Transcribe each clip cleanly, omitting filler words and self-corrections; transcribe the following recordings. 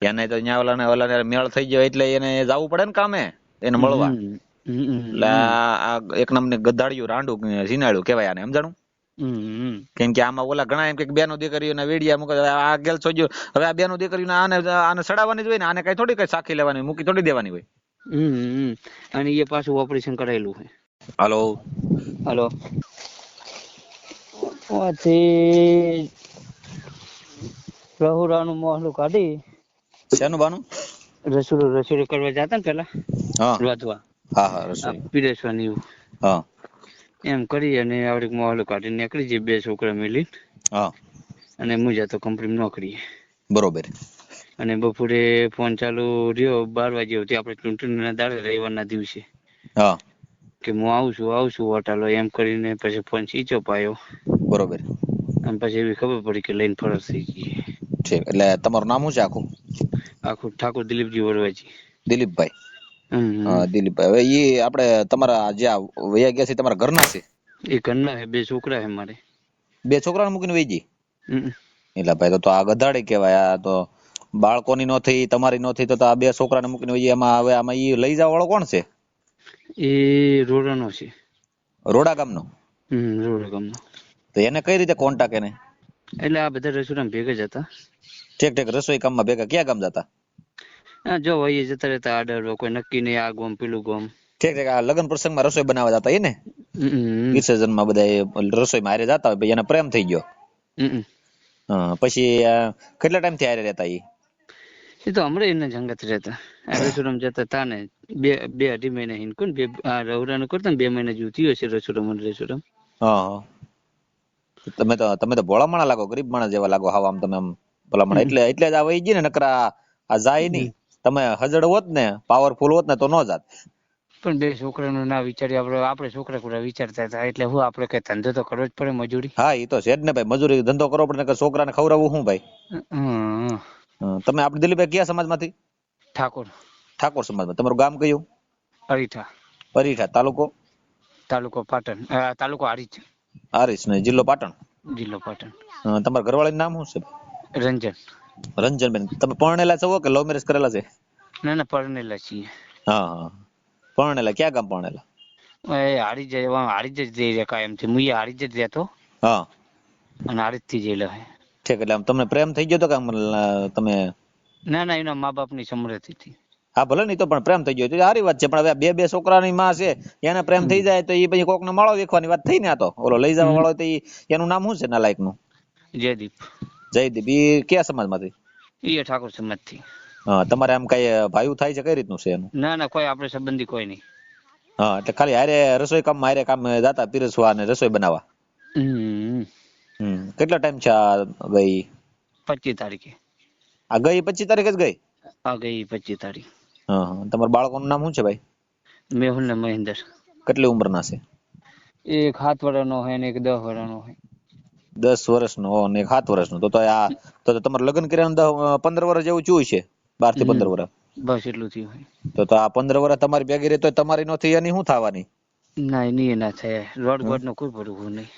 એને તો ન્યા ઓલાને મેળ થઈ ગયો એટલે એને જવું પડે ને કામે એને મળવા. એટલે આ એક નામની ગધાડિયું રાંડું ઝીનાડ્યું કહેવાય આને, સમજાણું? કેમ કે આમાં ઓલા ઘણા એમ કે બેનો દીકરીઓના વેડિયા મૂકે, આ ગેલ છો હવે આ બેનો દીકરીઓને આને સડાવવાની જ હોય ને, આને કઈ થોડી કઈ સાખી લેવાની મૂકી થોડી દેવાની હોય. અને એ પાછું ઓપરેશન કરાયેલું છે. હાલો હાલો ઓથી રહુરાનું મોહલું કાઢી શેનું બાનું? રસોડું કરવા જતા ને પેલા હા વધવા હા રસોઈ પીરેસવાની હા એમ કરી અને આવડીક મોહલું કાઢી નીકળી જઈ, 2 છોકરા મિલી હા અને હું જતો કંપની નોકરી. બરોબર. અને બપોરે ફોન ચાલુ રહ્યો 12 વાગે સુધી, આપણે ચૂંટણીના દાડે રવિવારના દિવસે. હા કે હું આવું છું હોટાલો એમ કરીને પછી ફોન સ્વિચ ઓફ આવ્યો. બરોબર. અને પછી એવી ખબર પડી કે લઈને ફરજ થઈ ગઈ. ઠીક. એટલે તમારું નામ શું છે આખું? આખું ઠાકોર દિલીપજી વડવાજી. દિલીપભાઈ. દિલીપભાઈ. હવે એ આપણે તમારા જે વયા ગયા છે તમારા ઘરના છે? એ ઘરના છે, 2 છોકરા છે મારે. 2 છોકરાને મૂકીને વહી ગઈ? હમ. એટલે ભાઈ તો આ ગધાડી કહેવાય. આ તો બાળકોની નો થઈ, તમારી નો થઈ, તો આ 2 છોકરાને મૂકીને વહી. એમાં હવે આમાં એ લઈ જવા વાળો કોણ છે? એ રોડાનો છે. રોડા ગામનો? રોડા ગામનો. તો એને કઈ રીતે કોન્ટાક્ટ એને? એટલે આ બધા રસોડા ભેગા જ હતા. ઠીક ઠીક. રસોઈ કામમાં ભેગા કયા ગામ જતા? જો વહી જતા રહેતા આડર, કોઈ નક્કી નહીં આ ગોમ પેલું ગોમ. ઠીક ઠીક. આ લગ્ન પ્રસંગમાં રસોઈ બનાવવા જતા એ ને? વિસર્જનમાં બધા રસોઈમાં હારે જતા હોય, એને પ્રેમ થઈ ગયો. પછી કેટલા ટાઈમ થી હારે રહેતા? એ તો હમણાં એને જંગત રહેતા. આ રસોડામાં જતા તા ને 2-2.5 મહિના હિનકું ને રવરાનું કરતા ને 2 મહિના જેવું થયું હશે રસોડામાં. હા. તમે તો ભોળા માણા લાગો, ગરીબ માણસ જેવા લાગો હાવ આમ. તમે આમ ભલા માણા એટલે જ આ વહી ગઈ ને, નકરા આ જાય નહીં. તમે હજડ હોત ને, પાવરફુલ હોત ને તો નો જાત. પણ 2 છોકરાનું ના વિચારી આપણે છોકરા કોઈ વિચારતા હતા એટલે હું આપણે કઈ ધંધો તો કરવો જ પડે, મજૂરી. હા એ તો છે જ ને ભાઈ, મજૂરી ધંધો કરવો પડે, છોકરાને ખવડાવવું શું ભાઈ? તમે આપણે દિલીપભાઈ કયા સમાજમાંથી? ઠાકોર સમાજમાં. તમારું ગામ કયું? અરીઠા. અરીઠા. તાલુકો પાટણ. તાલુકો હારીજ ને જિલ્લો પાટણ. પાટણ. તમારા ઘરવાળીનું નામ શું છે? રંજનબેન. તમે પરણેલા છો કે લવ મેરેજ કરેલા છે? ના પરણેલા છીએ. હા. પરણેલા. ક્યાં ગામ પરણેલા? હારીજ જ જઈ રહ્યા કાયમ થી. હું હારીજ જ રહેતો. હા. અને હારીજ થી જયેલો હે. ઠીક. એટલે તમને પ્રેમ થઈ ગયો તો કે તમે? ના એના મા બાપ ની સમૃદ્ધિ હતી. હા ભલે નહીં તો પણ પ્રેમ થઈ ગયો સારી વાત છે. પણ હવે 2 છોકરાની માં છે, એને પ્રેમ થઈ જાય તો એ પછી કોક ને માળો વેખવાની વાત થઈ ને. આ તો ઓલો લઈ જવા વાળો તો એનું નામ શું છે નાલાયક નું? જયદીપ. એ કયા સમાજ માંથી? એ ઠાકોર સમાજ થી. હા. તમારે આમ કઈ ભાઈ થાય છે? કઈ રીતનું છે એનું? ના કોઈ આપણે સંબંધી કોઈ નહીં. હા. એટલે ખાલી હારે રસોઈ કામમાં હારે કામ જાતા પીરસવા અને રસોઈ બનાવવા. કેટલા ટાઈમ છે આ ગઈ? 25 તારીખે. આ ગઈ 25 તારીખે જ ગઈ? આ ગઈ 25 તારીખ. તમારા બાળકોનું નામ શું છે ભાઈ? મેહુલ ને મહેન્દ્ર. કેટલી ઉંમરના છે? એક 7 વર્ષનો હોય ને એક 10 વર્ષનો હોય. 10 વર્ષનો અને 7 વર્ષનો. તો તો તમારે લગ્ન કર્યા 15 વર્ષ જેવું થયું છે? 12 થી 15 વર્ષ? બસ એટલું થયું હોય. તો આ 15 વર્ષ તમારી ભેગી રહી તો તમારી નો થઈ એની શું થવાની? ના થાય. રોડ બોર્ડ નો કોઈ ભરવું નહીં.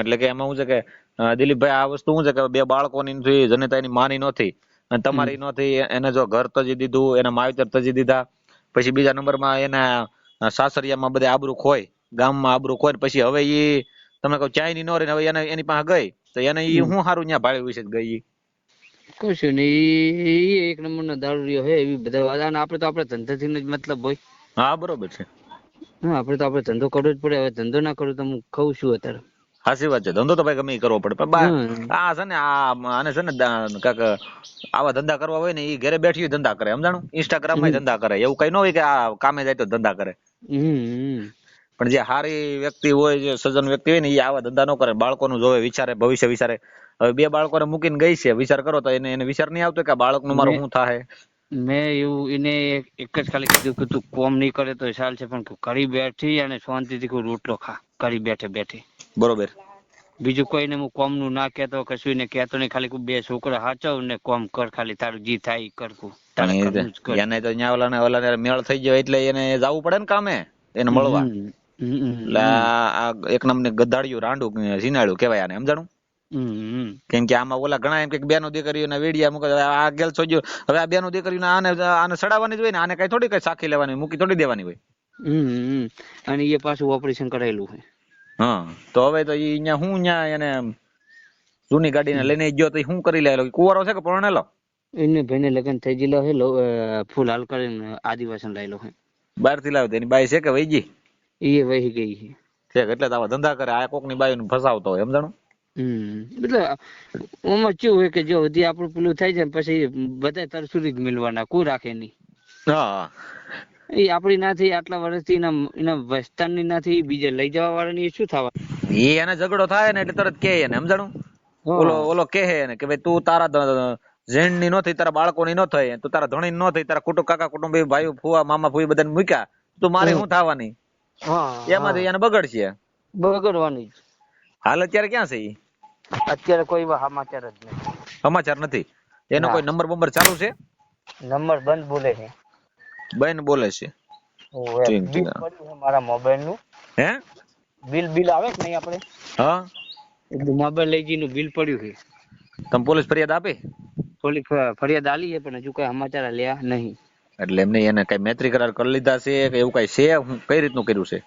એટલે કે એમાં શું છે કે દિલીપભાઈ, આ વસ્તુ શું છે કે 2 બાળકોની થઈ, જનતા એની માની નથી અને તમારી નથી. એને જો ઘર તજી દીધું, એના માવતર તજી દીધા, પછી બીજા નંબરમાં એના સાસરિયામાં બધે આબરૂ ખોય, ગામમાં આબરૂ ખોય. પછી હવે તમે કહો ચાય ની નો રહી, હવે એની પાસે ગઈ તો એને શું સારું ત્યાં ભાડે વિશે ગઈ? કશું નહીં. એક નંબર નો દારૂડિયો હે. એવી બધા વાત. આપણે તો આપણે ધંધાથી જ મતલબ હોય. હા બરોબર છે. આપણે તો આપણે ધંધો કરવો જ પડે. હવે ધંધો ના કરું તો હું ખાઉં છું અત્યારે? સાચી વાત છે. ધંધો તો ભાઈ ગમે કરવો પડે. પણ આ છે ને આને છે ને કાક આવા ધંધા કરવા હોય ને એ ઘરે બેઠી ધંધા કરે, સમજાણું? ઇન્સ્ટાગ્રામ માં ધંધા કરે. એવું કઈ ન હોય કે આ કામે જાય તો ધંધા કરે. પણ જે સારી વ્યક્તિ હોય, જે સજ્જન વ્યક્તિ હોય ને, એ આવા ધંધા ન કરે. બાળકોનું જોવે, વિચારે, ભવિષ્ય વિચારે. હવે 2 બાળકોને મૂકીને ગઈ છે, વિચાર કરો તો એને વિચાર નહીં આવતો કે આ બાળકનું મારું શું થાય? મેં એવું એને એક જ ખાલી કીધું કે તું કોમ નહીં કરે તો ચાલશે, પણ ઘડી બેઠી અને શાંતિથી કોઈ રોટલો ખા, ઘડી બેઠે. બરોબર. બીજું કોઈને હું કોમ નું ના કહેતો, કશું ને કહેતો નહીં. ખાલી 2 છોકરા હાચવ ને કોમ કર. ખાલી તારું જી થાય કરવું. એને તો ઓલાને મેળ થઈ ગયો એટલે એને જવું પડે ને કામે એને મળવા. એટલે આ એક નામની ગધાડિયું રાંડું ઝીનાડ્યું કહેવાય આને, સમજાણું? કેમ કે આમાં ઓલા ઘણા એમ કે બેનો દીકરીઓના વેડિયા મૂકે આ ગેલ સોજો હવે આ બેનો દીકરીઓને આને સડાવવાની જ હોય ને આને કઈ થોડી કઈ સાખી લેવાની મૂકી થોડી દેવાની હોય. અને એ પાછું ઓપરેશન કરાયેલું છે. હા તો હવે તો ઈ ન્યા હું ન્યા એને જૂની ગાડીને લઈને ગયો તો શું કરી લે કુંવારો છે કે પરણેલો? એને ભાઈને લગ્ન થઈ ગયેલો છે ફૂલ હાલ કરીને આદિવાસી લાયેલો છે. બહાર થી લાવ્યો એની બાઈ છે કે વહી ગઈ? એ વહી ગઈ છે. એટલે તો આવા ધંધા કરે આ કોક ની બાઈ ફસાવતો હોય સમજાણું. એટલે આમાં કેવું હોય કે જો હજી આપણું પેલું થાય છે પછી બધા તરસુરી જ મિલવાના કોઈ રાખે નહીં. હા એ આપડી નાથી આટલા વર્ષથી એના વસ્તારની નાથી બીજે લઈ જવા વાળાની શું થવા એ એને ઝઘડો થાય ને એટલે તરત કે એને સમજાણું. ઓલો કે ને કે ભાઈ તું તારા જેણ ની નો થઈ તારા બાળકો ની નો થઈ તું તારા ધણી નો થઈ તારા કુટુંબ કાકા કુટુંબી ભાઈ ફુવા મામા ફુઈ બધાને મૂક્યા તું મારે શું થવાની એમાંથી એને બગડશે. બગડવાની હાલ અત્યારે ક્યાં છે? અત્યારે કોઈ સમાચાર જ નહીં. સમાચાર નથી. એનો કોઈ નંબર બંબર ચાલુ છે? નંબર બંધ બોલે છે. બંધ બોલે છે. મારા મોબાઈલ નું હે બિલ આવે કે નહીં આપણે? હા મોબાઈલ લઈ જઈને બિલ પડ્યું છે. તમે પોલીસ ફરિયાદ આપી? પોલીસ ફરિયાદ આલી છે પણ હજુ કઈ સમાચાર લ્યા નહીં. એટલે એમને એને કઈ મૈત્રી કરાર કરી લીધા છે કે એવું કઈ છે? કઈ રીતનું કર્યું છે?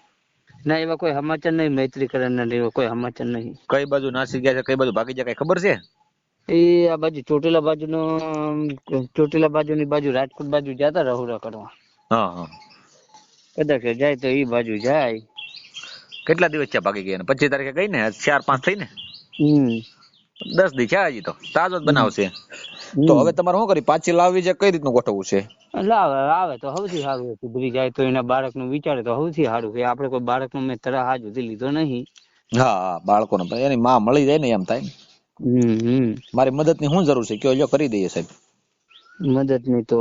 ના એવા કોઈ સમાચાર નહીં. મૈત્રી કરાર ના કોઈ સમાચાર નહીં. કઈ બાજુ નાસી ગયા છે કઈ બાજુ ભાગી ગયા કઈ ખબર છે? એ આ બાજુ ચોટીલા બાજુની બાજુ રાજકોટ બાજુ જતા રहुरा કરવા. હા કદાચ જાય તો એ બાજુ જાય. કેટલા દિવસ છે ભાગી ગયા? 25 તારીખે ગઈ ને 4-5 થઈ ને 10 દી છે હજી તો તાજો જ બનાવશે. તો હવે તમારે શું કરી પાછી લાવવી છે કઈ રીતનું ગોઠવવું છે? આવે તો સૌથી સારું સુધરી જાય તો એના બાળક નું વિચારે તો સૌથી સારું છે. આપડે કોઈ બાળક નું મેં તરહ હાજ સુધી લીધો નહીં. હા બાળકો ને એની માં મળી જાય ને એમ થાય ને. મારી મદદ ની શું જરૂર છે કયો જો કરી દઈએ સાહેબ. મદદ ની તો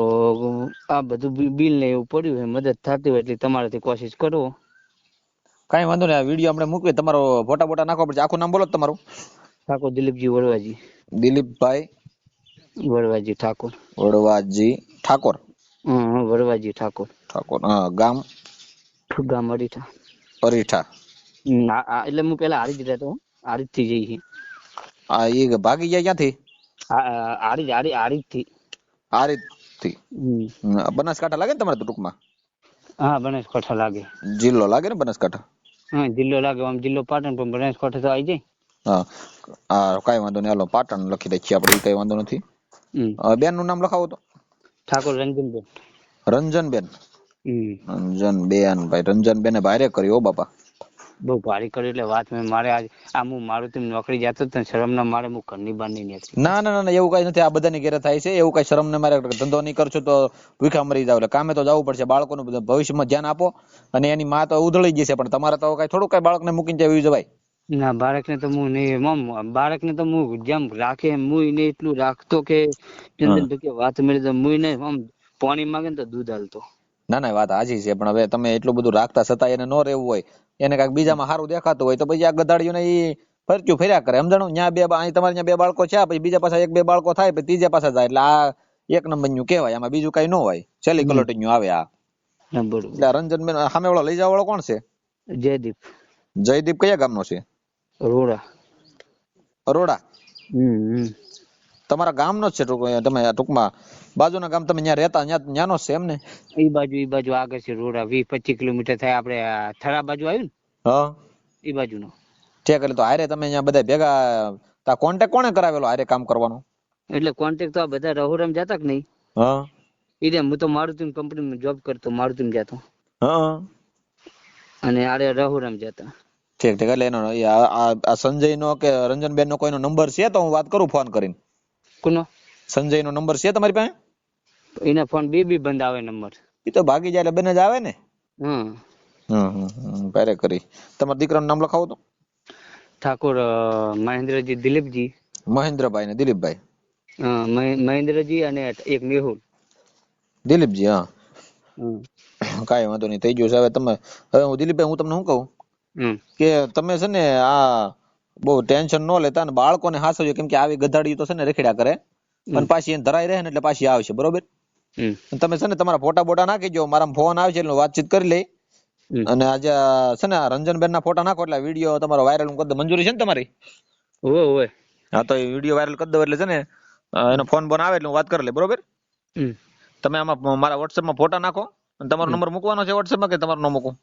આ બધું બિલ ને એવું પડ્યું છે મદદ થતી હોય એટલે તમારાથી કોશિશ કરો. કઈ વાંધો નહીં. આ વિડીયો આપણે મૂકીએ તમારો ફોટા નાખવા પડશે. આખું નામ બોલો તમારું? ઠાકોર દિલીપજી વડવાજી. દિલીપભાઈ વડવાજી ઠાકોર. વડવાજી ઠાકોર. વડવાજી ઠાકોર. હા ગામ અરીઠા. અરીઠા. એટલે હું પેલા હારી જ રહેતો. હારી થી જઈ એ ભાગી ગયા ક્યાંથી? હારી થી બનાસકાંઠા લાગે ને તમારે ટૂંકમાં? હા બનાસકાંઠા લાગે. જિલ્લો લાગે ને બનાસકાંઠા? હા જિલ્લો લાગે. આમ જિલ્લો પાટણ પણ બનાસકાંઠા તો આવી જાય. હા કઈ વાંધો નહીં. હાલો પાટણ લખી દઈએ છીએ આપણે. કઈ વાંધો નથી. બેન નું નામ લખાવો તો? ઠાકોર રંજનબેન. રંજનબેન. રંજનબેન ભાઈ રંજનબેને ભારે કર્યો બાપા. બહુ ભારી કર્યું એટલે વાત મારે હું મારું તેમ નોકરી જતો તો શરમ ના મારે હું ઘરની બહાર નહીં નીકળી. ના એવું કઈ નથી. આ બધાની ઘેરે થાય છે એવું કઈ. શરમ ને મારે ધંધો નહીં કરશો તો ભૂખા મરી જાવ. એટલે કામે તો જવું પડશે. બાળકોનું ભવિષ્યમાં ધ્યાન આપો. અને એની માં તો ઉધળી જશે પણ તમારે તો કઈ થોડું કઈ બાળકને મૂકીને જવાય. ના બાળકને તો હું નહીં. બાળકને તો હું જેમ રાખે એમ હું એને એટલું રાખતો કે વાત મળી તો હું એને આમ પાણી માંગે ને તો દૂધ હાલતો. ના વાત હાજી છે પણ હવે તમે એટલું બધું રાખતા છતાં એને ન રહેવું હોય એને કઈક બીજામાં સારું દેખાતું હોય તો પછી આ ગધાડીઓને એ ફરક્યું ફર્યા કરે સમજાણું. ત્યાં તમારે ત્યાં 2 બાળકો છે પછી બીજા પાછા 1-2 બાળકો થાય પછી ત્રીજા પાછા જાય એટલે આ 1 નંબર નું કહેવાય. આમાં બીજું કઈ ન હોય. છેલ્લી કલોટીન્યુ આવે આ. એટલે રંજનબેન સામે વાળો લઈ જવા વાળો કોણ છે? જયદીપ. જયદીપ કયા ગામનો છે? અરોડા. તમારા ગામનો જ છે તમે ટૂંકમાં બાજુના ગામ તમે ત્યાં રહેતા ત્યાંનો છે એમ ને? એ બાજુ આગળ છે રોડા. 20-25 કિલોમીટર થાય. આપણે થરા બાજુ આવ્યું ને એ બાજુનો. ઠીક. એટલે તો હારે તમે અહીંયા બધા ભેગા કોન્ટેક્ટ કોણે કરાવેલો હારે કામ કરવાનો? એટલે કોન્ટેક્ટ તો આ બધા રહોરામ જતા કે નહીં? એટલે હું તો મારુતિ કંપનીમાં જોબ કરતો. મારુતિ જતો અને આરે રહોરામ જતા. ઠીક. એટલે એનો આ સંજય નો કે રંજનબેન નો કોઈનો નંબર છે તો હું વાત કરું ફોન કરીને. કોનો? સંજય નો નંબર છે તમારી પાસે? એના ફોન બે બંધ આવે નંબર. એ તો ભાગી જાય એટલે બને જ આવે ને. ભારે કરી. તમારા દીકરાનું નામ લખાવો તો? ઠાકોર મહેન્દ્રજી દિલીપજી. મહેન્દ્રભાઈ ને દિલીપભાઈ. મહેન્દ્રજી અને એક મેહુલ. દિલીપજી. કાંઈ વાંધો નહીં. થઈ ગયું છે. હવે હું દિલીપભાઈ હું તમને શું કહું કે તમે છે ને આ બહુ ટેન્શન ન લેતા ને બાળકોને હાસવજો. કેમ કે આવી ગધાડીઓ તો છે ને રેખડ્યા કરે અને પાછી એને ધરાઈ રહે ને એટલે પાછી આવશે. બરોબર? તમે છે ને તમારા ફોટા બોટા નાખી દો. મારા ફોન આવશે એટલે વાતચીત કરી લઈ. અને આજે છે ને રંજનબેન ના ફોટા નાખો એટલે વિડીયો તમારો વાયરલ કરી દે. મંજૂરી છે ને તમારી? હોય હા તો એ વિડીયો વાયરલ કરી દો એટલે છે ને એનો ફોન બોન આવે એટલે હું વાત કરી લે, બરોબર? હમ. તમે આમાં મારા WhatsApp માં ફોટા નાખો અને તમારો નંબર મૂકવાનો છે WhatsApp માં કે તમારો ન મૂકું?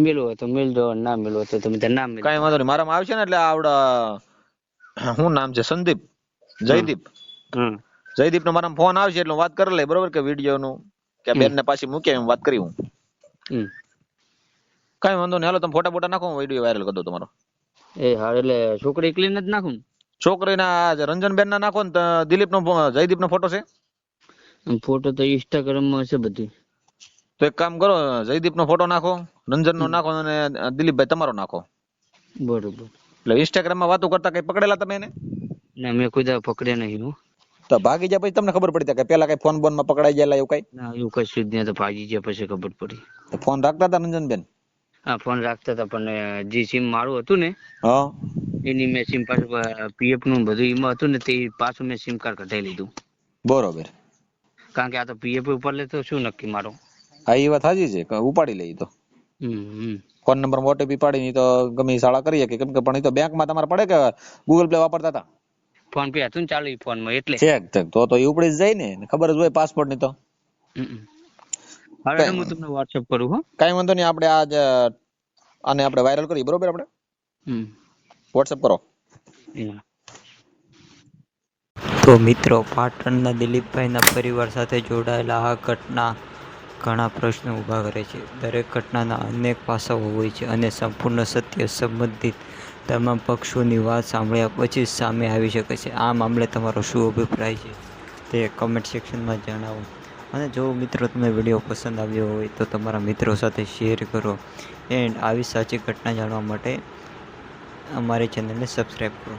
મેળવો હોય તો મેળજો, ના મેળવો હોય તો તમે ત્યાં ના મેળવો. કાંઈ વાંધો નહીં, મારામાં આવશે ને એટલે આવડા શું નામ છે, સંદીપ જયદીપ જયદીપ નો મારામાં ફોન આવશે એટલે હું વાત કરી લે, બરોબર? કે વિડીયો નું કે બેન ને પાછી મૂકી એમ વાત કરી હું. કાંઈ વાંધો નહીં, હાલો તમે ફોટા બોટા નાખો, વિડીયો વાયરલ કરી દો તમારો. એ હા, એટલે છોકરી ક્લીન જ નાખું? છોકરીના રંજનબેન ના નાખો ને દિલીપ નો જયદીપ નો ફોટો છે? ફોટો તો ઇન્સ્ટાગ્રામ માં છે બધી. તો એક કામ કરો, જયદીપ નો ફોટો નાખો, રંજન નો નાખો અને દિલીપભાઈ તમારો નાખો. બરોબર. એટલે ઇન્સ્ટાગ્રામ માં વાતો કરતા કઈ પકડેલા તમે એને? ના, મેં કોઈ દાડો પકડ્યા નહીં. હું તો ભાગી જાય પછી તમને ખબર પડી કે પેલા કઈ ફોન બોન માં પકડાઈ ગયેલા એવું કઈ? ના, એવું કશું જ નહીં. તો ભાગી ગયા પછી ખબર પડી. ફોન રાખતા હતા રંજનબેન? હા, ફોન રાખતા હતા, પણ જે સિમ મારું હતું ને હા, એની મેં સિમ પાછું પીએફ નું બધું એમાં હતું ને તે પાછું મેં સિમ કાર્ડ કઢાઈ લીધું. બરોબર. કારણ કે આ તો પીએફ ઉપર લે તો શું નક્કી મારો. હા, એ વાત સાચી છે, ઉપાડી લઈ તો ફોન નંબર OTP પાડી ની તો ગમે શાળા કરીએ કે કેમ કે પણ એ તો બેંક માં તમારે પડે કે ગૂગલ પે વાપરતા હતા? ફોન પે હતું ને ચાલુ ફોન માં, એટલે તો એ ઉપડી જ જાય ને, ખબર જ હોય પાસપોર્ટ ની તો. હવે હું તમને WhatsApp કરું. હો, કઈ વાંધો નહીં, આપણે આજ આને આપણે વાયરલ કરીએ, બરોબર? આપણે WhatsApp કરો. તો મિત્રો, પાટણના દિલીપભાઈના પરિવાર સાથે જોડાયેલા આ ઘટના ઘણા પ્રશ્નો ઊભા કરે છે. દરેક ઘટનાના અનેક પાસાઓ હોય છે અને સંપૂર્ણ સત્ય સંબંધિત તમામ પક્ષોની વાત સાંભળ્યા પછી જ સામે આવી શકે છે. આ મામલે તમારો શું અભિપ્રાય છે તે કમેન્ટ સેક્શનમાં જણાવો. અને જો મિત્રો તમને વિડીયો પસંદ આવ્યો હોય તો તમારા મિત્રો સાથે શેર કરો એન્ડ આવી સાચી ઘટના જાણવા માટે અમારી ચેનલને સબસ્ક્રાઈબ કરો.